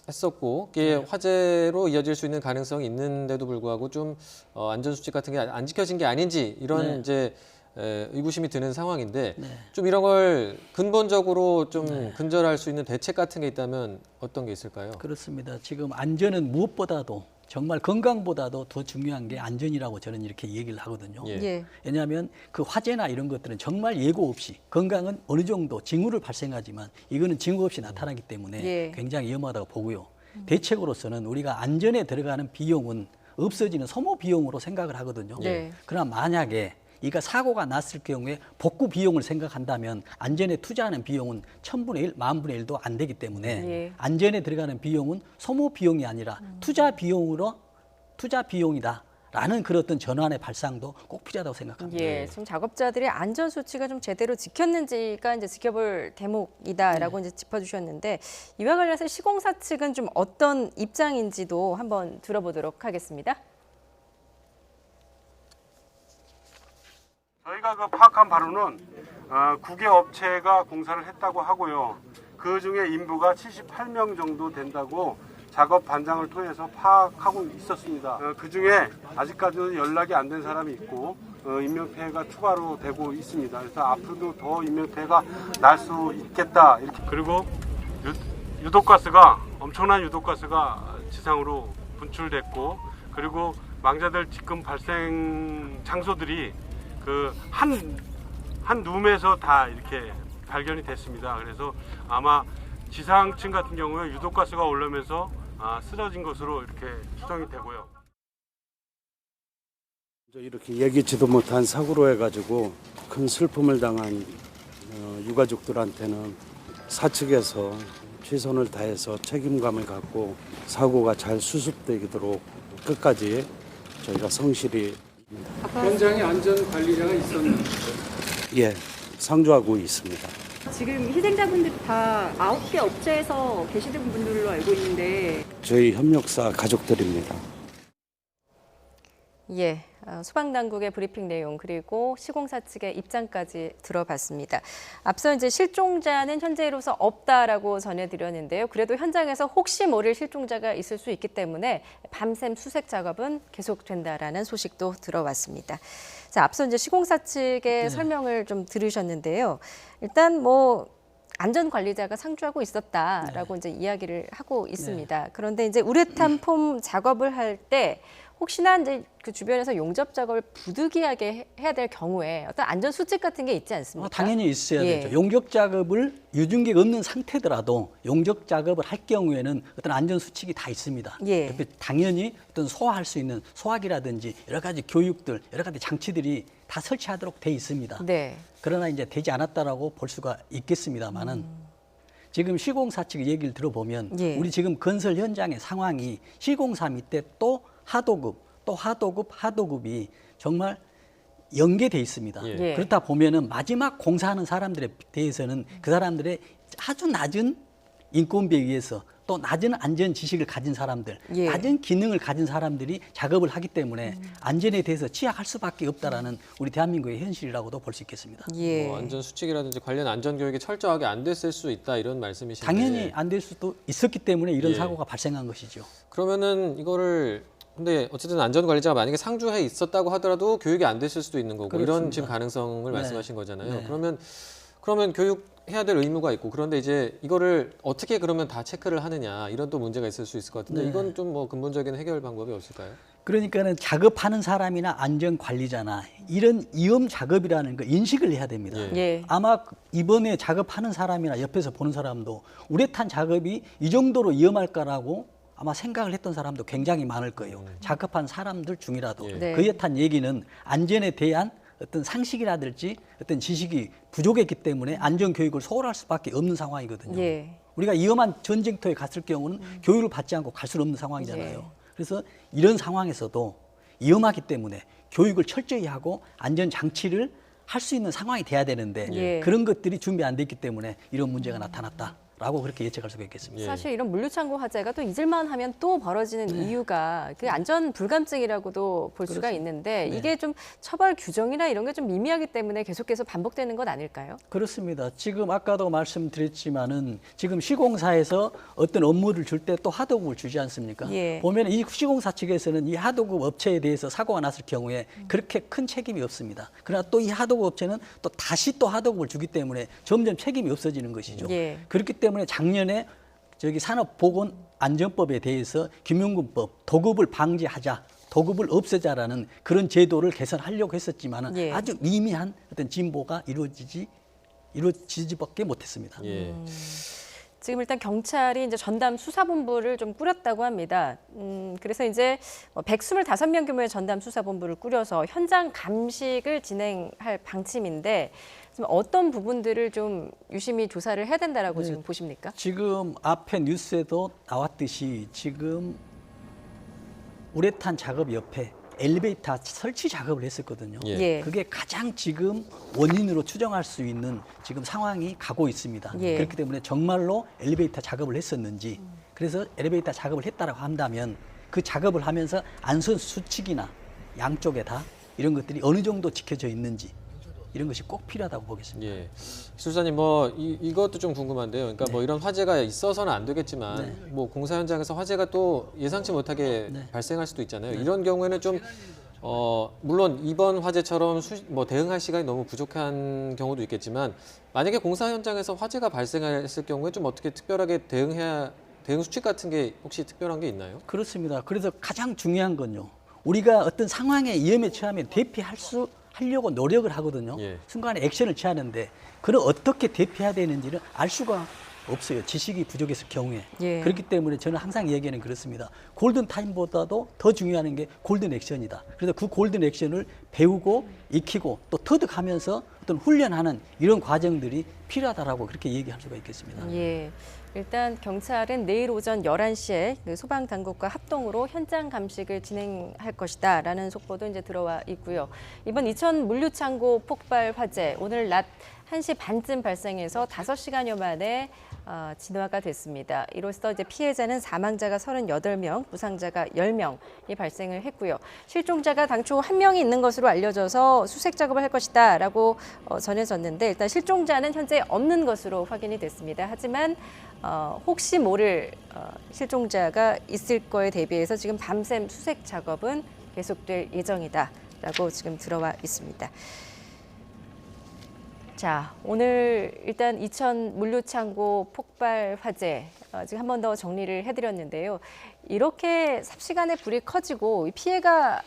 했었고 이게 화재로 이어질 수 있는 가능성이 있는데도 불구하고 좀 안전수칙 같은 게 안 지켜진 게 아닌지 이런 네. 이제 의구심이 드는 상황인데 네. 좀 이런 걸 근본적으로 좀 근절할 수 있는 대책 같은 게 있다면 어떤 게 있을까요? 그렇습니다. 지금 안전은 무엇보다도 정말 건강보다도 더 중요한 게 안전이라고 저는 이렇게 얘기를 하거든요. 예. 예. 왜냐하면 그 화재나 이런 것들은 정말 예고 없이 건강은 어느 정도 징후를 발생하지만 이거는 징후 없이 나타나기 때문에 예. 굉장히 위험하다고 보고요. 대책으로서는 우리가 안전에 들어가는 비용은 없어지는 소모 비용으로 생각을 하거든요. 네. 그러나 만약에 이가 사고가 났을 경우에 복구 비용을 생각한다면 안전에 투자하는 비용은 1000분의 1, 10,000분의 1도 안 되기 때문에 예. 안전에 들어가는 비용은 소모 비용이 아니라 투자 비용이다라는 그런 어떤 전환의 발상도 꼭 필요하다고 생각합니다. 예, 지금 작업자들의 안전 수칙을 좀 제대로 지켰는지가 이제 지켜볼 대목이다라고 이제 짚어주셨는데 이와 관련해서 시공사 측은 좀 어떤 입장인지도 한번 들어보도록 하겠습니다. 저희가 그 파악한 바로는 9개 업체가 공사를 했다고 하고요. 그 중에 인부가 78명 정도 된다고 작업 반장을 통해서 파악하고 있었습니다. 그 중에 아직까지는 연락이 안 된 사람이 있고 인명피해가 추가로 되고 있습니다. 그래서 앞으로도 더 인명피해가 날 수 있겠다. 이렇게. 그리고 유독가스가 엄청난 유독가스가 지상으로 분출됐고 그리고 망자들 지금 발생 장소들이 그 한 룸에서 다 이렇게 발견이 됐습니다. 그래서 아마 지상층 같은 경우에 유독가스가 오르면서 쓰러진 것으로 이렇게 추정이 되고요. 이렇게 예기치도 못한 사고로 해가지고 큰 슬픔을 당한 유가족들한테는 사측에서 최선을 다해서 책임감을 갖고 사고가 잘 수습되도록 끝까지 저희가 성실히 현장에 안전관리자가 있었는데 예 상주하고 있습니다. 지금 희생자분들이 다 9개 업체에서 계시는 분들로 알고 있는데 저희 협력사 가족들입니다. 예, 소방당국의 브리핑 내용 그리고 시공사 측의 입장까지 들어봤습니다. 앞서 이제 실종자는 현재로서 없다라고 전해드렸는데요. 그래도 현장에서 혹시 모를 실종자가 있을 수 있기 때문에 밤샘 수색 작업은 계속된다라는 소식도 들어왔습니다. 자, 앞서 이제 시공사 측의 설명을 좀 들으셨는데요. 일단 뭐 안전관리자가 상주하고 있었다라고 이제 이야기를 하고 있습니다. 그런데 이제 우레탄 폼 작업을 할 때 혹시나 이제 그 주변에서 용접 작업을 부득이하게 해야 될 경우에 어떤 안전 수칙 같은 게 있지 않습니까? 당연히 있어야 예. 되죠. 용접 작업을 유증기가 없는 상태더라도 용접 작업을 할 경우에는 어떤 안전 수칙이 다 있습니다. 예. 당연히 어떤 소화할 수 있는 소화기라든지 여러 가지 교육들, 여러 가지 장치들이 다 설치하도록 돼 있습니다. 네. 그러나 이제 되지 않았다라고 볼 수가 있겠습니다만은 지금 시공사 측의 얘기를 들어보면 예. 우리 지금 건설 현장의 상황이 시공사 밑에 또 하도급이 정말 연계돼 있습니다. 예. 그렇다 보면은 마지막 공사하는 사람들에 대해서는 그 사람들의 아주 낮은 인건비에 의해서 또 낮은 안전 지식을 가진 사람들, 예. 낮은 기능을 가진 사람들이 작업을 하기 때문에 안전에 대해서 취약할 수밖에 없다라는 우리 대한민국의 현실이라고도 볼 수 있겠습니다. 예. 뭐 안전 수칙이라든지 관련 안전 교육이 철저하게 안 됐을 수 있다 이런 말씀이신데 당연히 안 될 수도 있었기 때문에 이런 예. 사고가 발생한 것이죠. 그러면은 이거를 근데 어쨌든 안전관리자가 만약에 상주해 있었다고 하더라도 교육이 안 됐을 수도 있는 거고 이런 그렇습니다. 지금 가능성을 네. 말씀하신 거잖아요. 네. 그러면 교육해야 될 의무가 있고 그런데 이제 이거를 어떻게 그러면 다 체크를 하느냐 이런 또 문제가 있을 수 있을 것 같은데 네. 이건 좀 뭐 근본적인 해결 방법이 없을까요? 그러니까는 작업하는 사람이나 안전관리자나 이런 위험 작업이라는 거 인식을 해야 됩니다. 예. 예. 아마 이번에 작업하는 사람이나 옆에서 보는 사람도 우레탄 작업이 이 정도로 위험할까라고 아마 생각을 했던 사람도 굉장히 많을 거예요. 작업한 사람들 중이라도. 예. 네. 그에 탄 얘기는 안전에 대한 어떤 상식이라든지 어떤 지식이 부족했기 때문에 안전교육을 소홀할 수밖에 없는 상황이거든요. 예. 우리가 위험한 전쟁터에 갔을 경우는 교육을 받지 않고 갈 수는 없는 상황이잖아요. 예. 그래서 이런 상황에서도 위험하기 때문에 교육을 철저히 하고 안전장치를 할 수 있는 상황이 돼야 되는데 예. 그런 것들이 준비 안 됐기 때문에 이런 문제가 나타났다라고 그렇게 예측할 수가 있겠습니다. 예. 사실 이런 물류창고 화재가 또 잊을만 하면 또 벌어지는 이유가 그 안전 불감증이라고도 볼 수가 있는데 이게 좀 처벌 규정이나 이런 게 좀 미미하기 때문에 계속해서 반복되는 건 아닐까요? 그렇습니다. 지금 아까도 말씀드렸지만은 지금 시공사에서 어떤 업무를 줄 때 또 하도급을 주지 않습니까? 예. 보면 이 시공사 측에서는 이 하도급 업체에 대해서 사고가 났을 경우에 그렇게 큰 책임이 없습니다. 그러나 또 이 하도급 업체는 또 다시 또 하도급을 주기 때문에 점점 책임이 없어지는 것이죠. 예. 그렇기 때문에 작년에 산업보건안전법에 대해서 김용근법 도급을 방지하자. 도급을 없애자라는 그런 제도를 개선하려고 했었지만은 예. 아주 미미한 어떤 진보가 이루어지지밖에 못했습니다. 예. 지금 일단 경찰이 이제 전담 수사본부를 좀 꾸렸다고 합니다. 그래서 이제 125명 규모의 전담 수사본부를 꾸려서 현장 감식을 진행할 방침인데 지금 어떤 부분들을 좀 유심히 조사를 해야 된다라고 지금 보십니까? 지금 앞에 뉴스에도 나왔듯이 지금 우레탄 작업 옆에 엘리베이터 설치 작업을 했었거든요. 예. 그게 가장 지금 원인으로 추정할 수 있는 지금 상황이 가고 있습니다. 예. 그렇기 때문에 정말로 엘리베이터 작업을 했었는지 그래서 엘리베이터 작업을 했다라고 한다면 그 작업을 하면서 안전 수칙이나 양쪽에 다 이런 것들이 어느 정도 지켜져 있는지 이런 것이 꼭 필요하다고 보겠습니다. 예. 기술사님 뭐 이것도 좀 궁금한데요. 그러니까 뭐 이런 화재가 있어서는 안 되겠지만 뭐 공사 현장에서 화재가 또 예상치 못하게 발생할 수도 있잖아요. 이런 경우에는 좀 물론 이번 화재처럼 뭐 대응할 시간이 너무 부족한 경우도 있겠지만 만약에 공사 현장에서 화재가 발생했을 경우에 좀 어떻게 특별하게 대응 수칙 같은 게 혹시 특별한 게 있나요? 그렇습니다. 그래서 가장 중요한 건요. 우리가 어떤 상황에 위험에 처하면 하려고 노력을 하거든요. 예. 순간에 액션을 취하는데 그걸 어떻게 대피해야 되는지를 알 수가 없어요. 지식이 부족했을 경우에. 예. 그렇기 때문에 저는 항상 얘기하는 그렇습니다. 골든 타임보다도 더 중요한 게 골든 액션이다. 그래서 그 골든 액션을 배우고 익히고 또 터득하면서 어떤 훈련하는 이런 과정들이 필요하다라고 그렇게 얘기할 수가 있겠습니다. 예. 일단 경찰은 내일 오전 11시에 그 소방당국과 합동으로 현장 감식을 진행할 것이다라는 속보도 이제 들어와 있고요. 이번 이천 물류창고 폭발 화재 오늘 낮 1시 반쯤 발생해서 5시간여 만에 진화가 됐습니다. 이로써 이제 피해자는 사망자가 38명, 부상자가 10명이 발생을 했고요. 실종자가 당초 1명이 있는 것으로 알려져서 수색 작업을 할 것이다라고 전해졌는데 일단 실종자는 현재 없는 것으로 확인이 됐습니다. 하지만 혹시 모를 실종자가 있을 거에 대비해서 지금 밤샘 수색 작업은 계속될 예정이다라고 지금 들어와 있습니다. 자, 오늘 일단 이천 물류창고 폭발 화재 지금 한 번 더 정리를 해드렸는데요. 이렇게 삽시간에 불이 커지고 피해가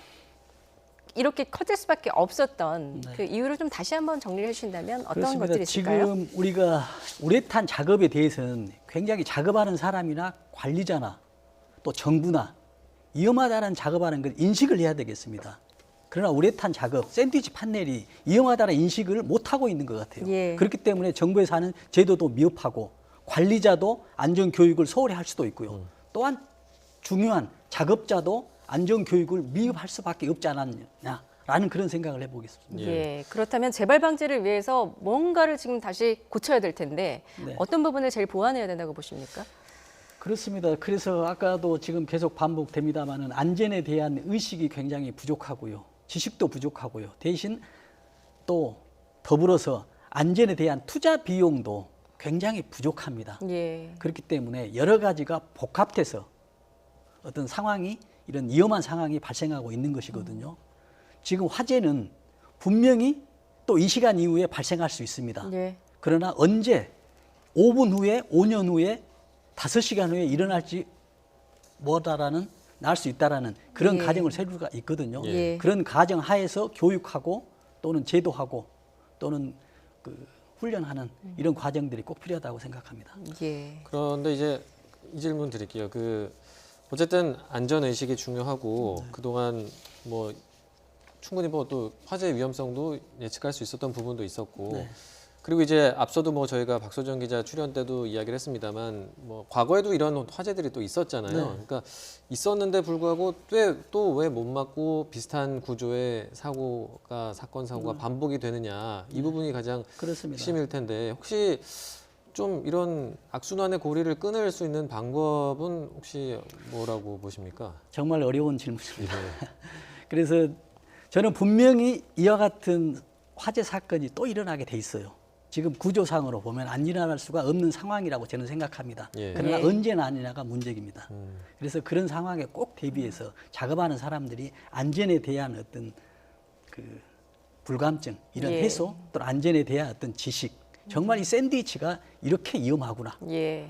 이렇게 커질 수밖에 없었던 그 이유를 좀 다시 한번 정리를 해주신다면 어떤 그렇습니다. 것들이 있을까요? 지금 우리가 우레탄 작업에 대해서는 굉장히 작업하는 사람이나 관리자나 또 정부나 위험하다는 작업하는 걸 인식을 해야 되겠습니다. 그러나 우레탄 작업, 샌드위치 판넬이 위험하다는 인식을 못하고 있는 것 같아요. 예. 그렇기 때문에 정부에서 하는 제도도 미흡하고 관리자도 안전교육을 소홀히 할 수도 있고요. 또한 중요한 작업자도 안전교육을 미흡할 수밖에 없지 않았냐라는 그런 생각을 해보겠습니다. 예. 그렇다면 재발 방지를 위해서 뭔가를 지금 다시 고쳐야 될 텐데 어떤 부분을 제일 보완해야 된다고 보십니까? 그렇습니다. 그래서 아까도 지금 계속 반복됩니다마는 안전에 대한 의식이 굉장히 부족하고요. 지식도 부족하고요. 대신 또 더불어서 안전에 대한 투자 비용도 굉장히 부족합니다. 예. 그렇기 때문에 여러 가지가 복합돼서 어떤 상황이 이런 위험한 상황이 발생하고 있는 것이거든요. 지금 화재는 분명히 또 이 시간 이후에 발생할 수 있습니다. 예. 그러나 언제 5분 후에 5년 후에 5시간 후에 일어날지 뭐다라는 날 수 있다라는 그런 예. 가정을 세울 수가 있거든요. 예. 그런 가정 하에서 교육하고 또는 제도하고 또는 그 훈련하는 이런 과정들이 꼭 필요하다고 생각합니다. 예. 그런데 이제 이 질문 드릴게요. 어쨌든 안전 의식이 중요하고 그동안 뭐 충분히 뭐 또 화재 위험성도 예측할 수 있었던 부분도 있었고 그리고 이제 앞서도 뭐 저희가 박소정 기자 출연 때도 이야기를 했습니다만 뭐 과거에도 이런 화재들이 또 있었잖아요. 그러니까 있었는데 불구하고 또 왜 못 막고 비슷한 구조의 사건 사고가 반복이 되느냐 이 부분이 가장 그렇습니다. 핵심일 텐데 혹시 좀 이런 악순환의 고리를 끊을 수 있는 방법은 혹시 뭐라고 보십니까? 정말 어려운 질문입니다. 그래서 저는 분명히 이와 같은 화재 사건이 또 일어나게 돼 있어요. 지금 구조상으로 보면 안 일어날 수가 없는 상황이라고 저는 생각합니다. 그러나 언제나 아니냐가 문제입니다. 그래서 그런 상황에 꼭 대비해서 작업하는 사람들이 안전에 대한 어떤 그 불감증, 이런 해소, 또 안전에 대한 어떤 지식, 정말 이 샌드위치가 이렇게 위험하구나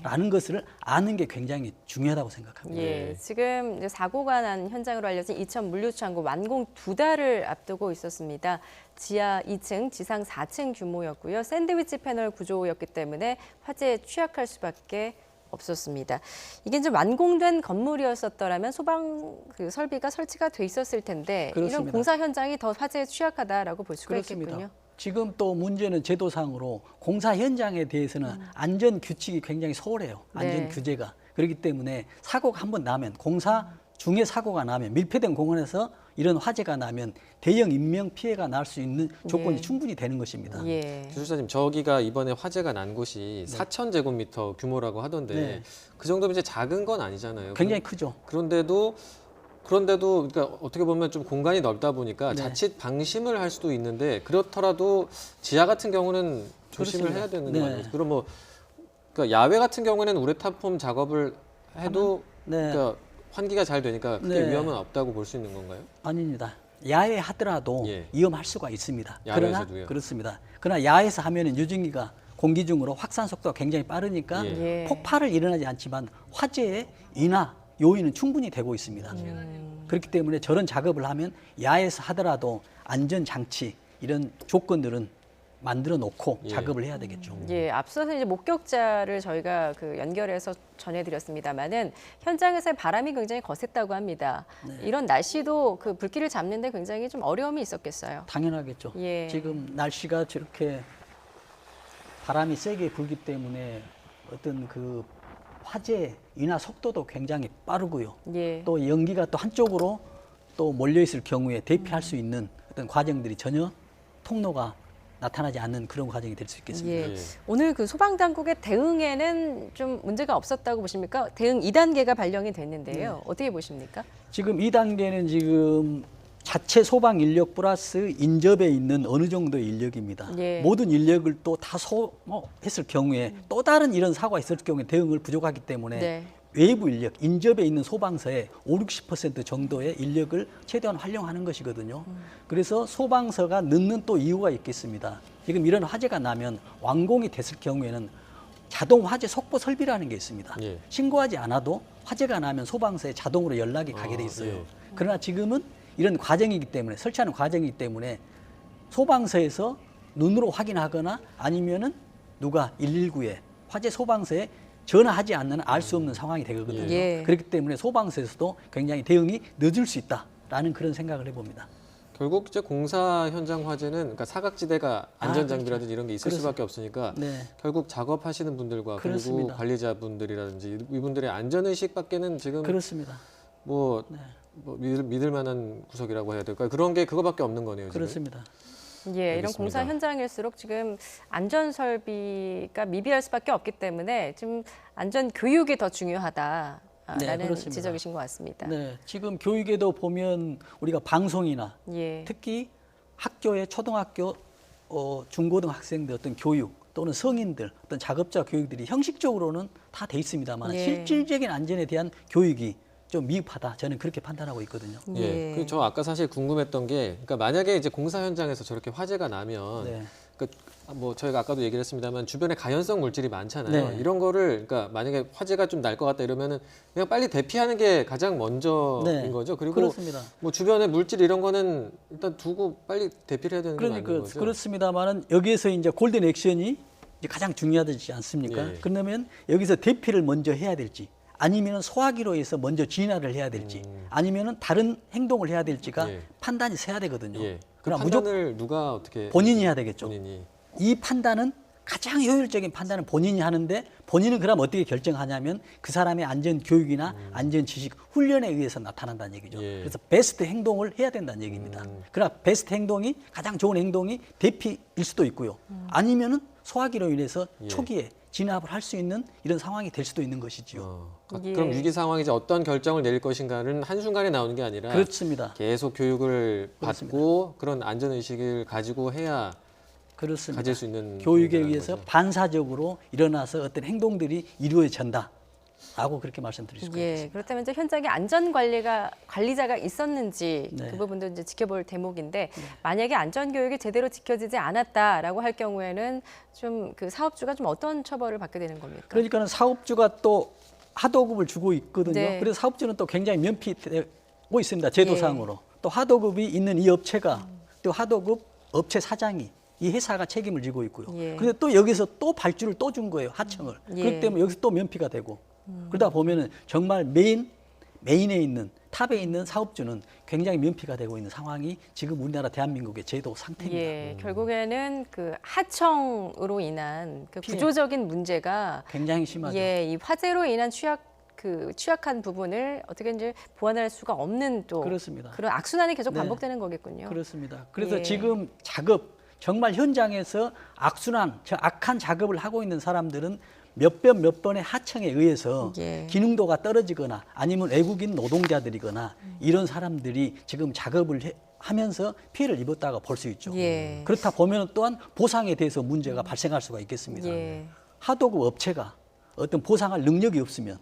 라는 것을 아는 게 굉장히 중요하다고 생각합니다. 예, 지금 이제 사고가 난 현장으로 알려진 이천 물류창고 완공 2달을 앞두고 있었습니다. 지하 2층, 지상 4층 규모였고요. 샌드위치 패널 구조였기 때문에 화재에 취약할 수밖에 없었습니다. 이게 좀 완공된 건물이었었더라면 소방 그 설비가 설치가 돼 있었을 텐데 그렇습니다. 이런 공사 현장이 더 화재에 취약하다라고 볼 수가 그렇습니다. 있겠군요. 지금 또 문제는 제도상으로 공사 현장에 대해서는 안전 규칙이 굉장히 소홀해요. 안전 네. 규제가. 그렇기 때문에 사고가 한번 나면 공사 중에 사고가 나면 밀폐된 공원에서 이런 화재가 나면 대형 인명 피해가 날 수 있는 조건이 예. 충분히 되는 것입니다. 예. 기술사님, 저기가 이번에 화재가 난 곳이 4,000제곱미터 규모라고 하던데 네. 그 정도면 이제 작은 건 아니잖아요. 굉장히 크죠. 그런데도 그러니까 어떻게 보면 좀 공간이 넓다 보니까 네. 자칫 방심을 할 수도 있는데 그렇더라도 지하 같은 경우는 조심을 그렇습니다. 해야 되는 네. 거 아니에요? 그럼 뭐 그러니까 야외 같은 경우에는 우레탄폼 작업을 해도 네. 그러니까 환기가 잘 되니까 크게 네. 위험은 없다고 볼 수 있는 건가요? 아닙니다. 야외 하더라도 예. 위험할 수가 있습니다. 야외에서도요? 그러나 그렇습니다. 그러나 야외에서 하면은 유증기가 공기 중으로 확산 속도가 굉장히 빠르니까 예. 예. 폭발을 일어나지 않지만 화재의 인하 요인은 충분히 되고 있습니다. 그렇기 때문에 저런 작업을 하면 야외에서 하더라도 안전 장치 이런 조건들은 만들어 놓고 예. 작업을 해야 되겠죠. 예, 앞서서 이제 목격자를 저희가 그 연결해서 전해드렸습니다만은 현장에서의 바람이 굉장히 거셌다고 합니다. 이런 날씨도 그 불길을 잡는데 굉장히 좀 어려움이 있었겠어요. 당연하겠죠. 예. 지금 날씨가 저렇게 바람이 세게 불기 때문에 어떤 그 화재 인하 속도도 굉장히 빠르고요. 예. 또 연기가 또 한쪽으로 또 몰려 있을 경우에 대피할 수 있는 어떤 과정들이 전혀 통로가 나타나지 않는 그런 과정이 될 수 있겠습니다. 예. 예. 오늘 그 소방당국의 대응에는 좀 문제가 없었다고 보십니까? 대응 2단계가 발령이 됐는데요. 어떻게 보십니까? 지금 2단계는 지금 자체 소방 인력 플러스 인접에 있는 어느 정도의 인력입니다. 예. 모든 인력을 또 다 소모했을 경우에 또 다른 이런 사고가 있을 경우에 대응을 부족하기 때문에 네. 외부 인력, 인접에 있는 소방서의 50-60% 정도의 인력을 최대한 활용하는 것이거든요. 그래서 소방서가 늦는 또 이유가 있겠습니다. 지금 이런 화재가 나면 완공이 됐을 경우에는 자동 화재 속보 설비라는 게 있습니다. 예. 신고하지 않아도 화재가 나면 소방서에 자동으로 연락이 가게 돼 있어요. 예. 그러나 지금은 이런 과정이기 때문에 설치하는 과정이기 때문에 소방서에서 눈으로 확인하거나 아니면은 누가 119에 화재 소방서에 전화하지 않는 알 수 없는 상황이 되거든요. 예. 그렇기 때문에 소방서에서도 굉장히 대응이 늦을 수 있다라는 그런 생각을 해봅니다. 결국 이제 공사 현장 화재는 그러니까 사각지대가 안전장비라든지 그렇죠. 이런 게 있을 수밖에 없으니까 네. 결국 작업하시는 분들과 그리고 그렇습니다. 관리자분들이라든지 이분들의 안전의식밖에는 지금 그렇습니다. 뭐, 네. 뭐 믿을 만한 구석이라고 해야 될까요? 그런 게 그거밖에 없는 거네요. 지금. 그렇습니다. 예, 이런 알겠습니다. 공사 현장일수록 지금 안전 설비가 미비할 수밖에 없기 때문에 지금 안전 교육이 더 중요하다라는 그렇습니다. 지적이신 것 같습니다. 네, 지금 교육에도 보면 우리가 방송이나 예. 특히 학교의 초등학교, 중고등 학생들 어떤 교육 또는 성인들 어떤 작업자 교육들이 형식적으로는 다 돼 있습니다만 예. 실질적인 안전에 대한 교육이 좀 미흡하다. 저는 그렇게 판단하고 있거든요. 예. 그 저 아까 사실 궁금했던 게, 그러니까 만약에 이제 공사 현장에서 저렇게 화재가 나면, 네. 뭐 저희가 아까도 얘기를 했습니다만 주변에 가연성 물질이 많잖아요. 네. 이런 거를 그러니까 만약에 화재가 좀 날 것 같다 이러면은 그냥 빨리 대피하는 게 가장 먼저인 네. 거죠. 그리고 그렇습니다. 뭐 주변에 물질 이런 거는 일단 두고 빨리 대피를 해야 되는 게 맞는 그러니까 거죠. 그렇습니다만은 여기에서 이제 골든 액션이 이제 가장 중요하지 않습니까? 예. 그러면 여기서 대피를 먼저 해야 될지 아니면 소화기로 해서 먼저 진화를 해야 될지 아니면은 다른 행동을 해야 될지가 예. 판단이 서야 되거든요. 예. 그 그러나 판단을 누가 어떻게 본인이 해야 되겠죠. 본인이. 이 판단은 가장 효율적인 판단은 본인이 하는데 본인은 그럼 어떻게 결정하냐면 그 사람의 안전 교육이나 안전 지식 훈련에 의해서 나타난다는 얘기죠. 예. 그래서 베스트 행동을 해야 된다는 얘기입니다. 그러나 베스트 행동이 가장 좋은 행동이 대피일 수도 있고요. 아니면은 소화기로 인해서 예. 초기에 진압을 할 수 있는 이런 상황이 될 수도 있는 것이죠. 예. 그럼 위기 상황이 이제 어떤 결정을 내릴 것인가는 한순간에 나오는 게 아니라 그렇습니다. 계속 교육을 그렇습니다. 받고 그런 안전 의식을 가지고 해야 그렇습니다. 가질 수 있는 교육에 문제라는 의해서 거죠. 반사적으로 일어나서 어떤 행동들이 이루어진다라고 그렇게 말씀드릴 수가 예, 있습니다. 그렇다면 이제 현장에 안전 관리자가 있었는지 네. 그 부분도 이제 지켜볼 대목인데 만약에 안전 교육이 제대로 지켜지지 않았다라고 할 경우에는 좀 그 사업주가 좀 어떤 처벌을 받게 되는 겁니까? 그러니까는 사업주가 또 하도급을 주고 있거든요. 네. 그래서 사업주는 또 굉장히 면피되고 있습니다. 제도상으로. 또 하도급이 있는 이 업체가 또 하도급 업체 사장이 이 회사가 책임을 지고 있고요. 예. 그런데 또 여기서 또 발주를 또 준 거예요. 하청을. 예. 그렇기 때문에 여기서 또 면피가 되고 그러다 보면은 정말 메인에 있는 탑에 있는 사업주는 굉장히 면피가 되고 있는 상황이 지금 우리나라 대한민국의 제도 상태입니다. 예, 결국에는 그 하청으로 인한 그 피해. 구조적인 문제가 굉장히 심하죠. 예, 이 화재로 인한 취약한 부분을 어떻게 이제 보완할 수가 없는 또 그렇습니다. 그런 악순환이 계속 네. 반복되는 거겠군요. 그렇습니다. 그래서 예. 지금 작업 정말 현장에서 악한 작업을 하고 있는 사람들은 몇 번의 하청에 의해서 예. 기능도가 떨어지거나 아니면 외국인 노동자들이거나 이런 사람들이 지금 작업을 하면서 피해를 입었다가 볼 수 있죠. 예. 그렇다 보면 또한 보상에 대해서 문제가 발생할 수가 있겠습니다. 예. 하도 그 업체가 어떤 보상할 능력이 없으면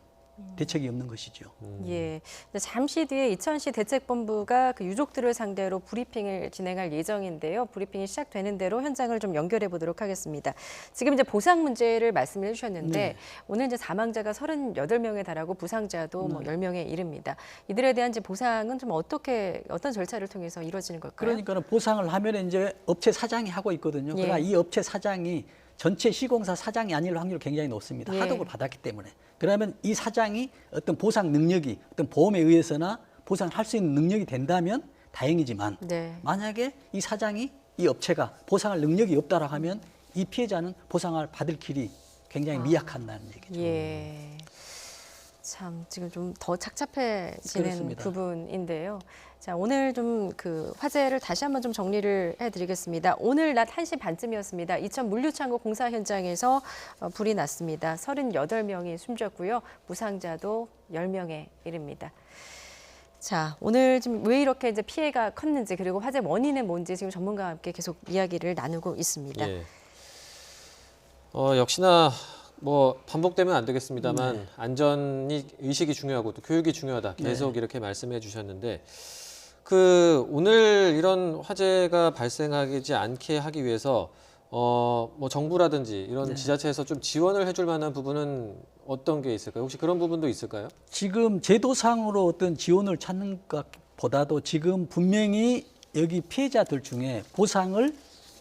대책이 없는 것이죠. 예. 잠시 뒤에 이천시 대책본부가 그 유족들을 상대로 브리핑을 진행할 예정인데요. 브리핑이 시작되는 대로 현장을 좀 연결해 보도록 하겠습니다. 지금 이제 보상 문제를 말씀해 주셨는데 네. 오늘 이제 사망자가 38명에 달하고 부상자도 뭐 10명에 이릅니다. 이들에 대한 이제 보상은 좀 어떤 절차를 통해서 이루어지는 걸까요? 그러니까는 보상을 하면 이제 업체 사장이 하고 있거든요. 예. 그러나 이 업체 사장이 전체 시공사 사장이 아닐 확률이 굉장히 높습니다. 예. 하독을 받았기 때문에. 그러면 이 사장이 어떤 보상 능력이 어떤 보험에 의해서나 보상할 수 있는 능력이 된다면 다행이지만 네. 만약에 이 사장이 이 업체가 보상할 능력이 없다라 하면 이 피해자는 보상을 받을 길이 굉장히 미약하다는 얘기죠. 예. 참 지금 좀 더 착잡해지는 그렇습니다. 부분인데요. 자, 오늘 좀 그 화재를 다시 한번 좀 정리를 해드리겠습니다. 오늘 낮 1시 반쯤이었습니다. 이천 물류창고 공사 현장에서 불이 났습니다. 38명이 숨졌고요. 부상자도 10명에 이릅니다. 자, 오늘 지금 왜 이렇게 이제 피해가 컸는지 그리고 화재 원인은 뭔지 지금 전문가와 함께 계속 이야기를 나누고 있습니다. 예. 역시나 뭐 반복되면 안 되겠습니다만 네. 안전이 의식이 중요하고 또 교육이 중요하다. 계속 이렇게 말씀해 주셨는데 그 오늘 이런 화재가 발생하지 않게 하기 위해서 뭐 정부라든지 이런 지자체에서 좀 지원을 해줄 만한 부분은 어떤 게 있을까요? 혹시 그런 부분도 있을까요? 지금 제도상으로 어떤 지원을 찾는 것보다도 지금 분명히 여기 피해자들 중에 보상을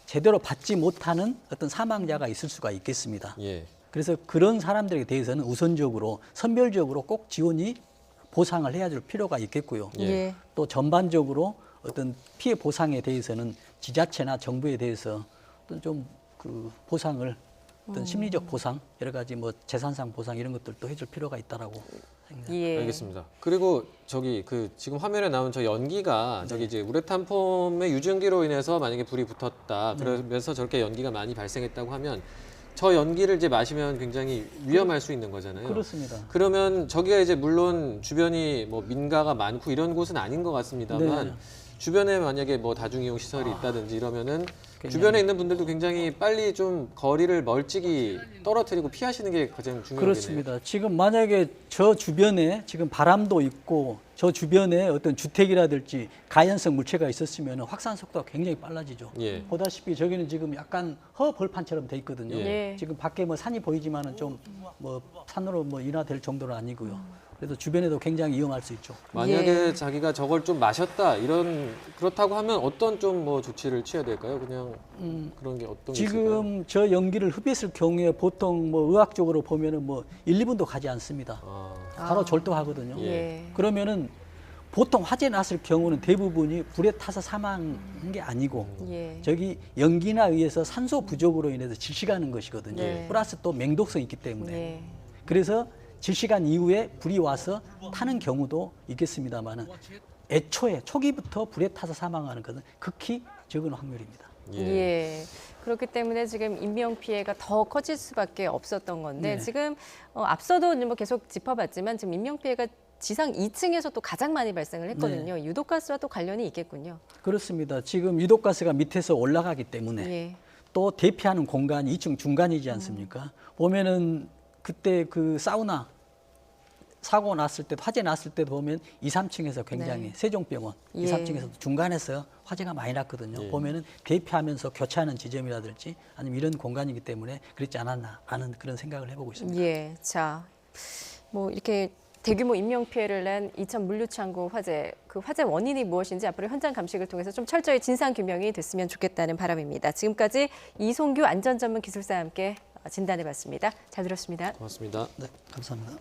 제대로 받지 못하는 어떤 사망자가 있을 수가 있겠습니다. 예. 그래서 그런 사람들에 대해서는 우선적으로 선별적으로 꼭 지원이 보상을 해야 될 필요가 있겠고요. 예. 또 전반적으로 어떤 피해 보상에 대해서는 지자체나 정부에 대해서 어떤 좀 그 보상을 어떤 심리적 보상, 여러 가지 뭐 재산상 보상 이런 것들도 해줄 필요가 있다라고 생각합니다. 예. 알겠습니다. 그리고 저기 그 지금 화면에 나온 저 연기가 저기 이제 우레탄 폼의 유증기로 인해서 만약에 불이 붙었다. 그러면서 저렇게 연기가 많이 발생했다고 하면 저 연기를 이제 마시면 굉장히 위험할 수 있는 거잖아요. 그렇습니다. 그러면 저기가 이제 물론 주변이 뭐 민가가 많고 이런 곳은 아닌 것 같습니다만 네. 주변에 만약에 뭐 다중이용 시설이 있다든지 이러면은 굉장히- 주변에 있는 분들도 굉장히 빨리 좀 거리를 멀찍이 떨어뜨리고 피하시는 게 가장 중요하겠네요. 그렇습니다. 지금 만약에 저 주변에 지금 바람도 있고 저 주변에 어떤 주택이라든지 가연성 물체가 있었으면 확산 속도가 굉장히 빨라지죠. 예. 보다시피 저기는 지금 약간 허벌판처럼 돼 있거든요. 예. 지금 밖에 뭐 산이 보이지만은 좀 뭐 산으로 뭐 인하될 정도는 아니고요. 그래서 주변에도 굉장히 위험할 수 있죠. 만약에 자기가 저걸 좀 마셨다 그렇다고 하면 어떤 좀 뭐 조치를 취해야 될까요? 그냥 그런 게 어떤 게 있을까요? 지금 저 연기를 흡입했을 경우에 보통 뭐 의학적으로 보면은 뭐 1, 2분도 가지 않습니다. 바로 절도하거든요. 예. 그러면은 보통 화재 났을 경우는 대부분이 불에 타서 사망한 게 아니고 예. 저기 연기나 의해서 산소 부족으로 인해서 질식하는 것이거든요. 네. 플러스 또 맹독성이 있기 때문에. 예. 그래서 질식한 이후에 불이 와서 타는 경우도 있겠습니다만은 애초에 초기부터 불에 타서 사망하는 것은 극히 적은 확률입니다. 예. 그렇기 때문에 지금 인명 피해가 더 커질 수밖에 없었던 건데 네. 지금 앞서도 뭐 계속 짚어봤지만 지금 인명 피해가 지상 2층에서 또 가장 많이 발생을 했거든요. 유독가스와 또 관련이 있겠군요. 그렇습니다. 지금 유독가스가 밑에서 올라가기 때문에 예. 또 대피하는 공간이 2층 중간이지 않습니까? 보면은 그때 그 사우나 사고 났을 때 화재 났을 때도 보면 2, 3층에서 굉장히 네. 세종병원 예. 2, 3층에서 중간에서 화재가 많이 났거든요. 예. 보면은 대피하면서 교차하는 지점이라든지 아니면 이런 공간이기 때문에 그렇지 않았나 하는 그런 생각을 해보고 있습니다. 예. 자, 뭐 이렇게 대규모 인명피해를 낸 이천 물류창고 화재, 그 화재 원인이 무엇인지 앞으로 현장 감식을 통해서 좀 철저히 진상규명이 됐으면 좋겠다는 바람입니다. 지금까지 이송규 안전전문기술사와 함께 진단해봤습니다. 잘 들었습니다. 고맙습니다. 네, 감사합니다.